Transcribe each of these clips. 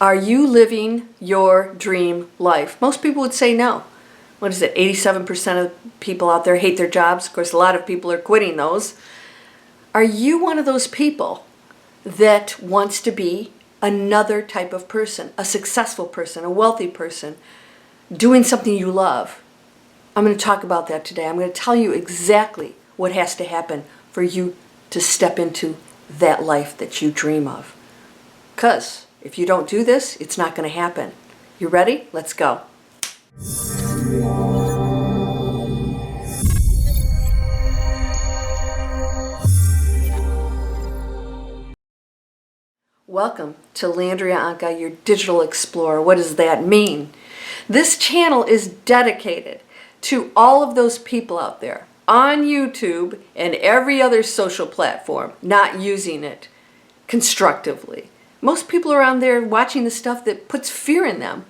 Are you living your dream life? Most people would say no. What is it? 87% of people out there hate their jobs. Of course, a lot of people are quitting those. Are you one of those people that wants to be another type of person, a successful person, a wealthy person, doing something you love? I'm going to talk about that today. I'm going to tell you exactly what has to happen for you to step into that life that you dream of. Because if you don't do this, it's not going to happen. You ready? Let's go. Welcome to Landria Anca, your digital explorer. What does that mean? This channel is dedicated to all of those people out there on YouTube and every other social platform not using it constructively. Most people around there watching the stuff that puts fear in them.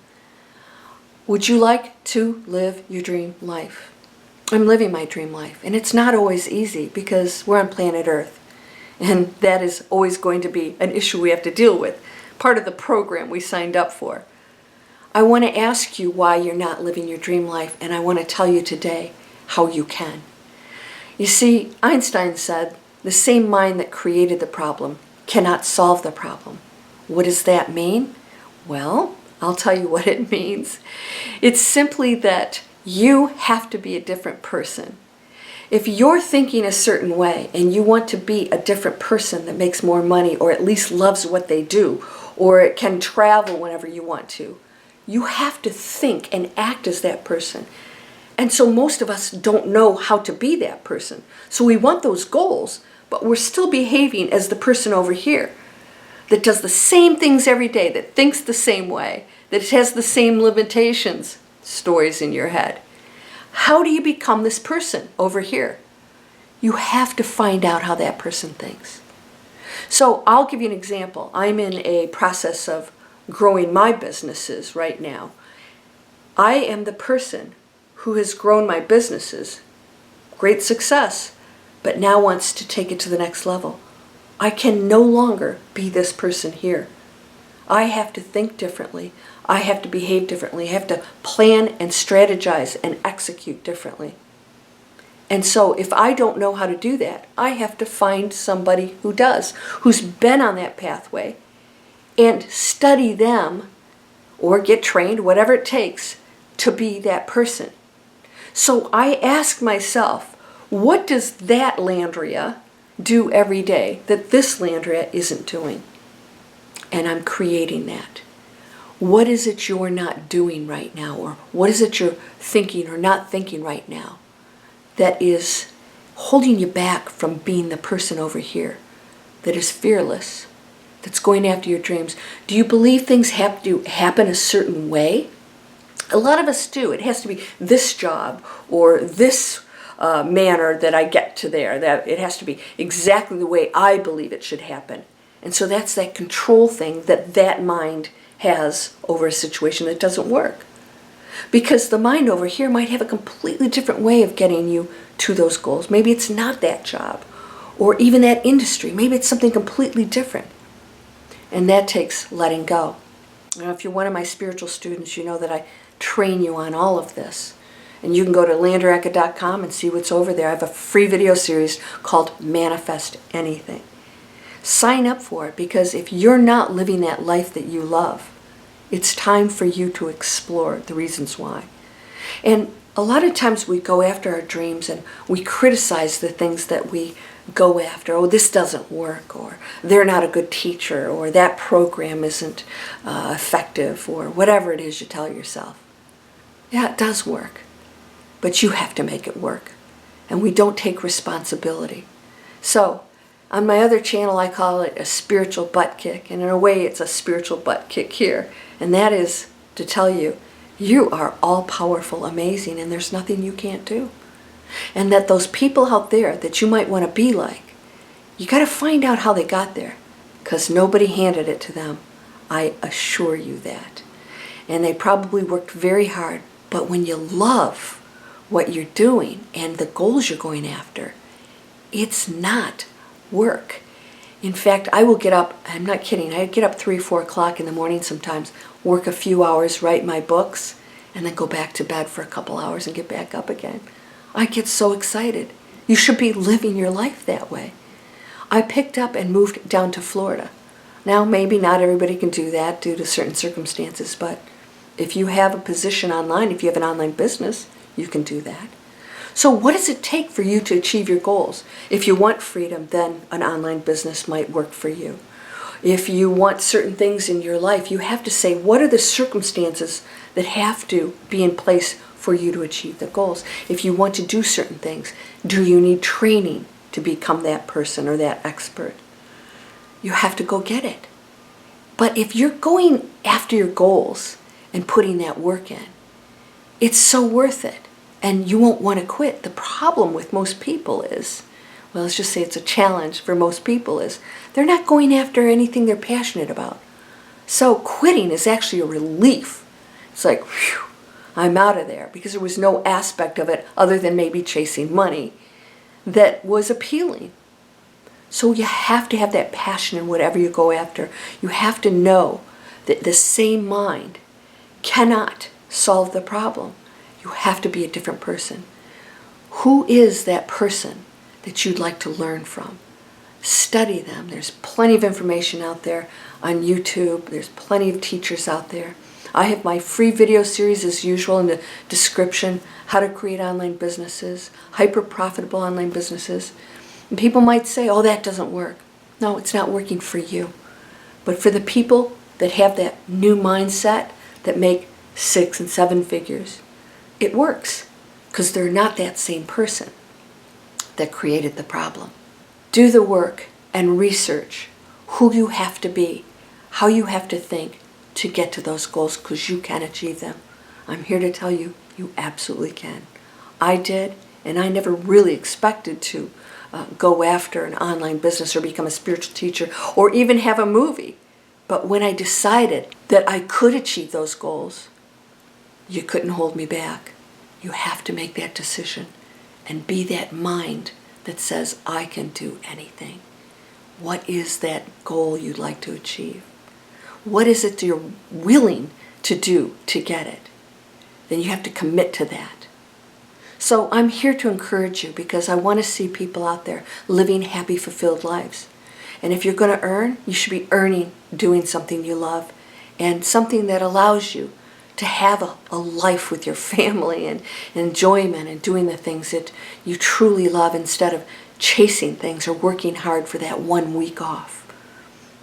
Would you like to live your dream life? I'm living my dream life, and it's not always easy because we're on planet Earth, and that is always going to be an issue we have to deal with, part of the program we signed up for. I want to ask you why you're not living your dream life, and I want to tell you today how you can. You see, Einstein said, the same mind that created the problem cannot solve the problem. What does that mean? Well, I'll tell you what it means. It's simply that you have to be a different person. If you're thinking a certain way and you want to be a different person that makes more money or at least loves what they do or can travel whenever you want to, you have to think and act as that person. And so most of us don't know how to be that person. So we want those goals, but we're still behaving as the person over here that does the same things every day, that thinks the same way, that has the same limitations, stories in your head. How do you become this person over here? You have to find out how that person thinks. So I'll give you an example. I'm in a process of growing my businesses right now. I am the person who has grown my businesses, great success, but now wants to take it to the next level. I can no longer be this person here. I have to think differently. I have to behave differently. I have to plan and strategize and execute differently. And so if I don't know how to do that, I have to find somebody who does, who's been on that pathway, and study them or get trained, whatever it takes, to be that person. So I ask myself, what does that Landria do every day that this Landria isn't doing? And I'm creating that. What is it you're not doing right now? Or what is it you're thinking or not thinking right now that is holding you back from being the person over here that is fearless, that's going after your dreams? Do you believe things have to happen a certain way? A lot of us do. It has to be this job or this manner that I get to there, that it has to be exactly the way I believe it should happen. And so that's that control thing that mind has over a situation that doesn't work. Because the mind over here might have a completely different way of getting you to those goals. Maybe it's not that job or even that industry. Maybe it's something completely different. And that takes letting go. Now, if you're one of my spiritual students, you know that I train you on all of this. And you can go to landriaanca.com and see what's over there. I have a free video series called Manifest Anything. Sign up for it, because if you're not living that life that you love, it's time for you to explore the reasons why. And a lot of times we go after our dreams and we criticize the things that we go after. Oh, this doesn't work, or they're not a good teacher, or that program isn't effective, or whatever it is you tell yourself. Yeah, it does work, but you have to make it work. And we don't take responsibility. So, on my other channel, I call it a spiritual butt kick. And in a way, it's a spiritual butt kick here. And that is to tell you, you are all-powerful, amazing, and there's nothing you can't do. And that those people out there that you might want to be like, you got to find out how they got there. Because nobody handed it to them. I assure you that. And they probably worked very hard. But when you love what you're doing and the goals you're going after, it's not work. In fact, I will get up, I'm not kidding, I get up 3, 4 o'clock in the morning sometimes, work a few hours, write my books, and then go back to bed for a couple hours and get back up again. I get so excited. You should be living your life that way. I picked up and moved down to Florida. Now, maybe not everybody can do that due to certain circumstances, but if you have a position online, if you have an online business, you can do that. So what does it take for you to achieve your goals? If you want freedom, then an online business might work for you. If you want certain things in your life, you have to say, what are the circumstances that have to be in place for you to achieve the goals? If you want to do certain things, do you need training to become that person or that expert? You have to go get it. But if you're going after your goals and putting that work in, it's so worth it. And you won't want to quit. The problem with most people is, well, let's just say it's a challenge for most people, is they're not going after anything they're passionate about. So quitting is actually a relief. It's like, whew, I'm out of there, because there was no aspect of it other than maybe chasing money that was appealing. So you have to have that passion in whatever you go after. You have to know that the same mind cannot solve the problem. You have to be a different person. Who is that person that you'd like to learn from? Study them. There's plenty of information out there on YouTube. There's plenty of teachers out there. I have my free video series as usual in the description, how to create online businesses, hyper profitable online businesses. And people might say, oh, that doesn't work. No, it's not working for you. But for the people that have that new mindset that make 6 and 7 figures, it works, because they're not that same person that created the problem. Do the work and research who you have to be, how you have to think to get to those goals, because you can achieve them. I'm here to tell you, you absolutely can. I did, and I never really expected to go after an online business or become a spiritual teacher or even have a movie. But when I decided that I could achieve those goals, you couldn't hold me back. You have to make that decision and be that mind that says, I can do anything. What is that goal you'd like to achieve? What is it you're willing to do to get it? Then you have to commit to that. So I'm here to encourage you, because I want to see people out there living happy, fulfilled lives. And if you're going to earn, you should be earning doing something you love, and something that allows you to have a life with your family and enjoyment and doing the things that you truly love, instead of chasing things or working hard for that 1 week off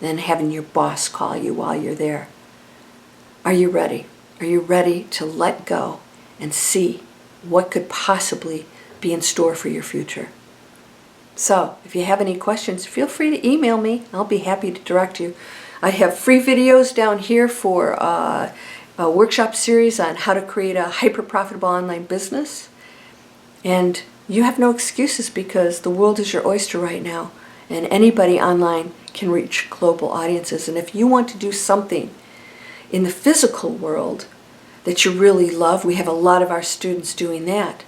and having your boss call you while you're there. Are you ready? Are you ready to let go and see what could possibly be in store for your future? So if you have any questions, feel free to email me. I'll be happy to direct you. I have free videos down here for a workshop series on how to create a hyper-profitable online business. And you have no excuses, because the world is your oyster right now, and anybody online can reach global audiences. And if you want to do something in the physical world that you really love, we have a lot of our students doing that.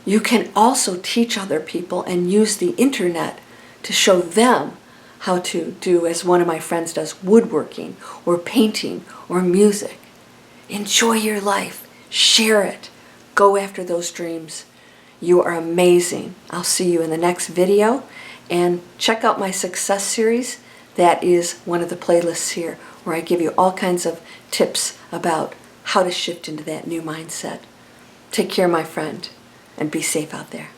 You can also teach other people and use the internet to show them how to do, as one of my friends does, woodworking or painting or music. Enjoy your life. Share it. Go after those dreams. You are amazing. I'll see you in the next video. And check out my success series. That is one of the playlists here, where I give you all kinds of tips about how to shift into that new mindset. Take care, my friend, and be safe out there.